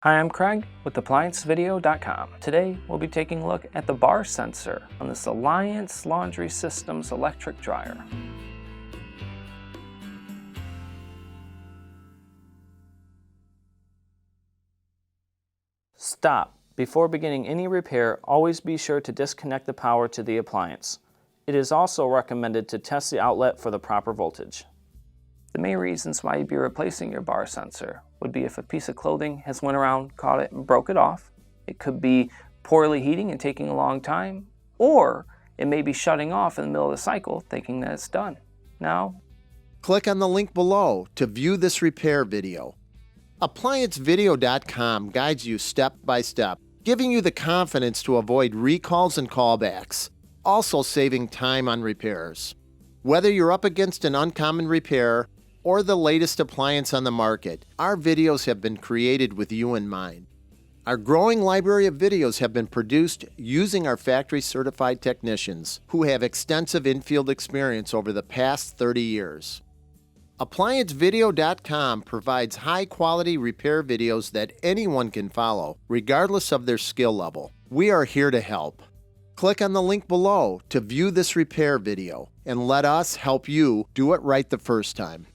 Hi, I'm Craig with ApplianceVideo.com. Today, we'll be taking a look at the bar sensor on this Appliance Laundry Systems electric dryer. Stop. Before beginning any repair, always be sure to disconnect the power to the appliance. It is also recommended to test the outlet for the proper voltage. The main reasons why you'd be replacing your bar sensor would be if a piece of clothing has went around, caught it, and broke it off. It could be poorly heating and taking a long time, or it may be shutting off in the middle of the cycle thinking that it's done. Now, click on the link below to view this repair video. ApplianceVideo.com guides you step by step, giving you the confidence to avoid recalls and callbacks, also saving time on repairs. Whether you're up against an uncommon repair or the latest appliance on the market, our videos have been created with you in mind. Our growing library of videos have been produced using our factory-certified technicians who have extensive infield experience over the past 30 years. ApplianceVideo.com provides high-quality repair videos that anyone can follow, regardless of their skill level. We are here to help. Click on the link below to view this repair video and let us help you do it right the first time.